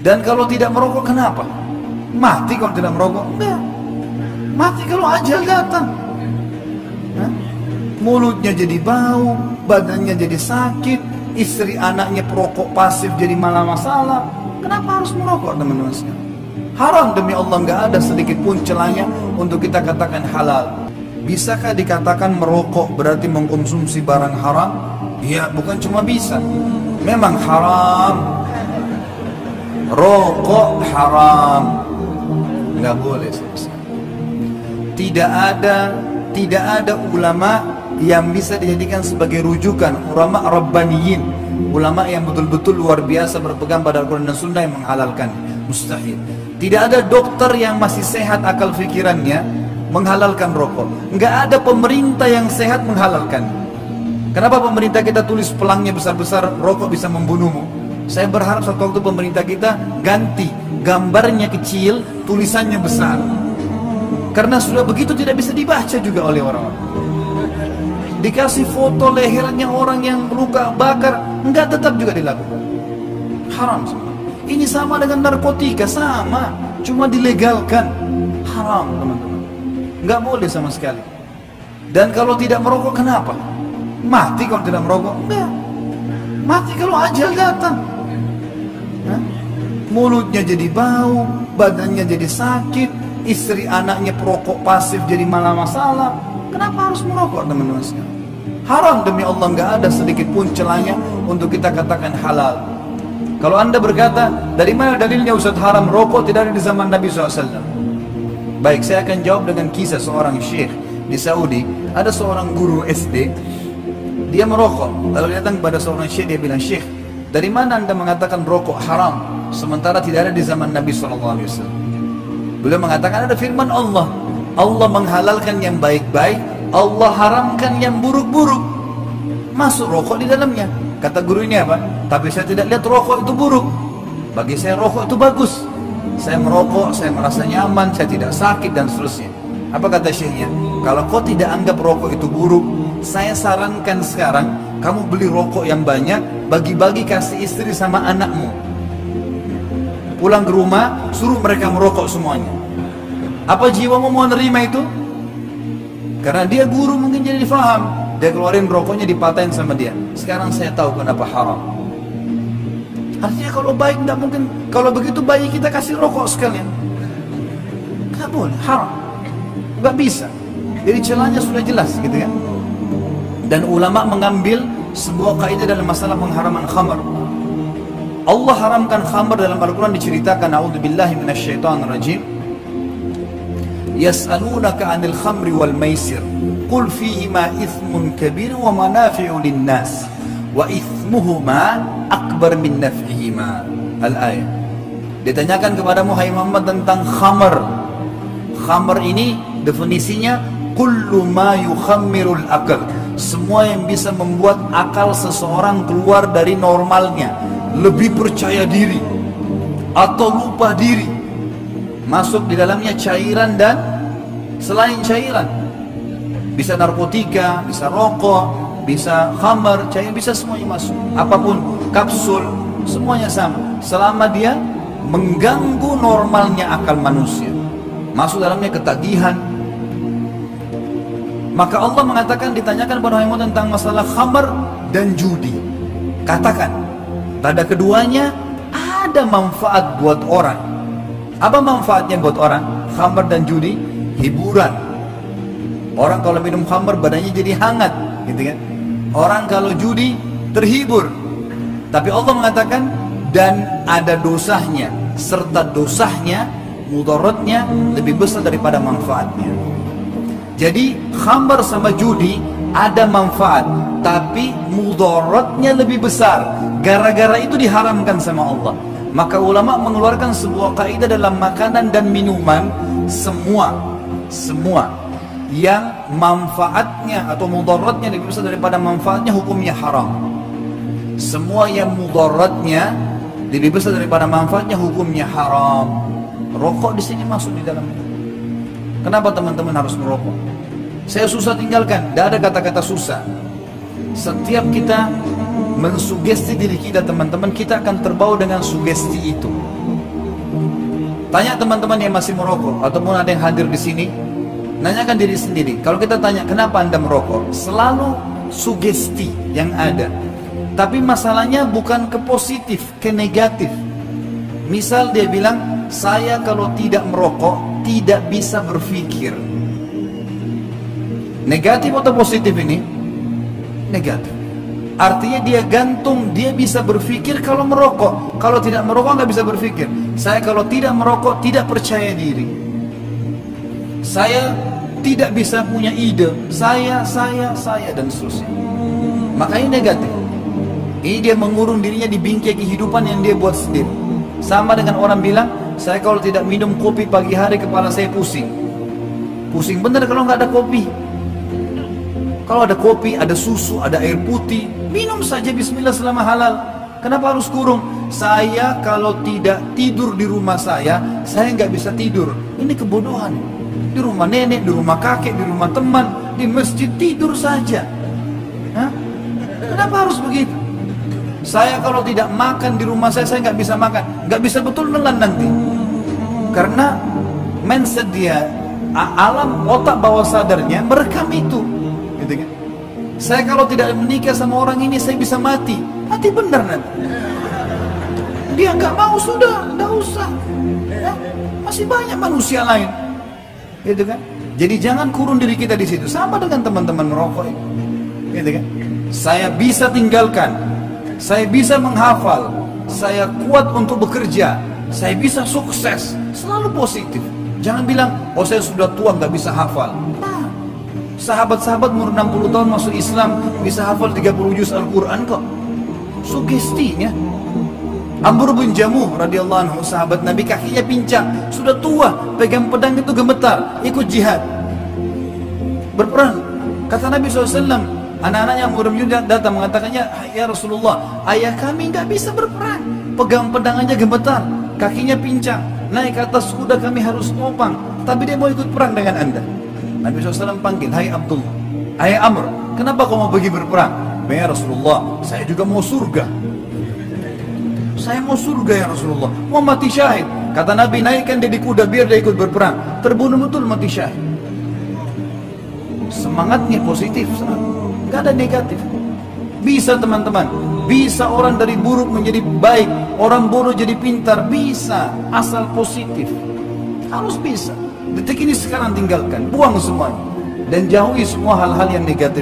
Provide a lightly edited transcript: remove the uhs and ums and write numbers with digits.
Dan kalau tidak merokok kenapa? Mati kalau tidak merokok? Enggak. Mati kalau ajal datang. Mulutnya jadi bau, badannya jadi sakit, istri anaknya perokok pasif jadi malah masalah. Kenapa harus merokok, teman-teman sekalian? Haram demi Allah, nggak ada sedikit pun celahnya untuk kita katakan halal. Bisakah dikatakan merokok berarti mengkonsumsi barang haram? Ya, bukan cuma bisa, memang haram. Rokok haram, nggak boleh. Tidak ada ulama yang bisa dijadikan sebagai rujukan, ulama rabbaniyin, ulama yang betul-betul luar biasa berpegang pada Al-Quran dan Sunnah yang menghalalkan. Mustahil. Tidak ada dokter yang masih sehat akal fikirannya menghalalkan rokok. Nggak ada pemerintah yang sehat menghalalkan. Kenapa pemerintah kita tulis pelangnya besar-besar, rokok bisa membunuhmu? Saya berharap suatu waktu pemerintah kita ganti gambarnya kecil, tulisannya besar. Karena sudah begitu tidak bisa dibaca juga oleh orang-orang. Dikasih foto lehernya orang yang luka bakar, enggak, tetap juga dilakukan. Haram semua. Ini sama dengan narkotika, sama, cuma dilegalkan. Haram, teman-teman. Enggak boleh sama sekali. Dan kalau tidak merokok kenapa? Mati kalau tidak merokok? Enggak. Mati kalau ajal datang. Mulutnya jadi bau, badannya jadi sakit, istri anaknya perokok pasif jadi malah masalah. Kenapa harus merokok, teman-teman sekalian? Haram demi Allah, nggak ada sedikit pun celahnya untuk kita katakan halal. Kalau anda berkata, dari mana dalilnya Ustaz haram rokok tidak ada di zaman Nabi SAW? Baik, saya akan jawab dengan kisah seorang syekh di Saudi. Ada seorang guru SD, dia merokok. Lalu datang kepada seorang syekh, dia bilang, "Syekh, dari mana anda mengatakan rokok haram sementara tidak ada di zaman Nabi SAW?" Beliau mengatakan, ada firman Allah, Allah menghalalkan yang baik-baik, Allah haramkan yang buruk-buruk. Masuk rokok di dalamnya. Kata guru ini apa? Tapi saya tidak lihat rokok itu buruk. Bagi saya rokok itu bagus. Saya merokok, saya merasa nyaman, saya tidak sakit dan seterusnya. Apa kata syekhnya? Kalau kau tidak anggap rokok itu buruk, saya sarankan sekarang kamu beli rokok yang banyak, bagi-bagi kasih istri sama anakmu. Pulang ke rumah, suruh mereka merokok semuanya. Apa jiwamu mau nerima itu? Karena dia guru mungkin jadi faham. Dia keluarin rokoknya, dipatahin sama dia. Sekarang saya tahu kenapa haram. Artinya kalau baik tidak mungkin. Kalau begitu bayi kita kasih rokok sekalian. Nggak boleh, haram. Nggak bisa. Jadi celahnya sudah jelas gitu ya. Dan ulama mengambil sebuah kaidah dalam masalah pengharaman khamar. Allah haramkan khamar dalam Al-Quran diceritakan, a'udzubillahi minasyaitonirrajim. Yas'alunaka 'anil khamri wal maisir qul fihima ithmun kabir wa manafi'u linnas wa ithmuhuma akbar min naf'ihima. Al-ayat. Ditanyakan kepadamu hai Muhammad tentang khamar. Khamar ini definisinya kullu ma yukhammirul aql, semua yang bisa membuat akal seseorang keluar dari normalnya, lebih percaya diri atau lupa diri. Masuk di dalamnya cairan dan selain cairan. Bisa narkotika, bisa rokok, bisa khamar, cair, bisa semuanya masuk. Apapun, kapsul, semuanya sama. Selama dia mengganggu normalnya akal manusia. Masuk dalamnya ketagihan. Maka Allah mengatakan, ditanyakan kepada Muhammad tentang masalah khamar dan judi. Katakan, pada keduanya ada manfaat buat orang. Apa manfaatnya buat orang? Khamar dan judi, hiburan. Orang kalau minum khamar badannya jadi hangat, gitu kan? Orang kalau judi terhibur. Tapi Allah mengatakan, dan ada dosanya, serta dosanya, mudaratnya lebih besar daripada manfaatnya. Jadi khamar sama judi ada manfaat, tapi mudaratnya lebih besar. Gara-gara itu diharamkan sama Allah. Maka ulama mengeluarkan sebuah kaidah dalam makanan dan minuman, semua yang manfaatnya atau mudaratnya lebih besar daripada manfaatnya, hukumnya haram. Semua yang mudaratnya lebih besar daripada manfaatnya, hukumnya haram. Rokok di sini masuk di dalamnya. Kenapa teman-teman harus merokok? Saya susah tinggalkan, tidak ada kata-kata susah. Setiap kita mensugesti diri kita, teman-teman, kita akan terbawa dengan sugesti itu. Tanya teman-teman yang masih merokok, ataupun ada yang hadir di sini, nanyakan diri sendiri. Kalau kita tanya kenapa Anda merokok, selalu sugesti yang ada. Tapi masalahnya bukan ke positif, ke negatif. Misal dia bilang, saya kalau tidak merokok tidak bisa berpikir. Negatif atau positif ini? Negatif. Artinya dia gantung, dia bisa berpikir kalau merokok. Kalau tidak merokok nggak bisa berpikir. Saya kalau tidak merokok tidak percaya diri. Saya tidak bisa punya ide. Saya dan seterusnya. Makanya negatif. Ini dia mengurung dirinya di bingkai kehidupan yang dia buat sendiri. Sama dengan orang bilang, saya kalau tidak minum kopi pagi hari kepala saya pusing. Pusing bener kalau nggak ada kopi. Kalau ada kopi, ada susu, ada air putih, minum saja bismillah selama halal. Kenapa harus kurung? Saya kalau tidak tidur di rumah saya nggak bisa tidur. Ini kebodohan. Di rumah nenek, di rumah kakek, di rumah teman, di masjid tidur saja. Hah? Kenapa harus begitu? Saya kalau tidak makan di rumah saya nggak bisa makan. Nggak bisa betul nelan nanti. Karena mindset dia, alam otak bawah sadarnya merekam itu. Gitu kan? Saya kalau tidak menikah sama orang ini saya bisa mati. Mati benar nanti. Dia nggak mau, sudah, nggak usah. Ya, masih banyak manusia lain. Gitu kan? Jadi jangan kurun diri kita di situ. Sama dengan teman-teman merokok ini. Gitu kan? Saya bisa tinggalkan. Saya bisa menghafal. Saya kuat untuk bekerja. Saya bisa sukses. Selalu positif. Jangan bilang, oh saya sudah tua nggak bisa hafal. Nah, sahabat-sahabat umur 60 tahun masuk Islam bisa hafal 30 juz Al-Quran kok. Sugestinya. Amr bin Jamuh radhiyallahu anhu, sahabat Nabi, kakinya pincang, sudah tua, pegang pedang itu gemetar, ikut jihad, berperang. Kata Nabi SAW, anak-anaknya yang muda datang mengatakannya, ya Rasulullah, ayah kami nggak bisa berperang, pegang pedang aja gemetar, kakinya pincang, naik ke atas kuda kami harus topang, tapi dia mau ikut perang dengan anda. Nabi SAW panggil, hai Abdullah, hai Amr, kenapa kau mau pergi berperang? Ya Rasulullah, saya juga mau surga. Saya mau surga ya Rasulullah, mau mati syahid. Kata Nabi, naikkan dia di kuda biar dia ikut berperang. Terbunuh betul, mati syahid. Semangatnya positif, gak ada negatif. Bisa teman-teman, bisa orang dari buruk menjadi baik, orang bodoh jadi pintar, bisa, asal positif. Harus bisa. Detik ini sekarang tinggalkan, buang semuanya, dan jauhi semua hal-hal yang negatif.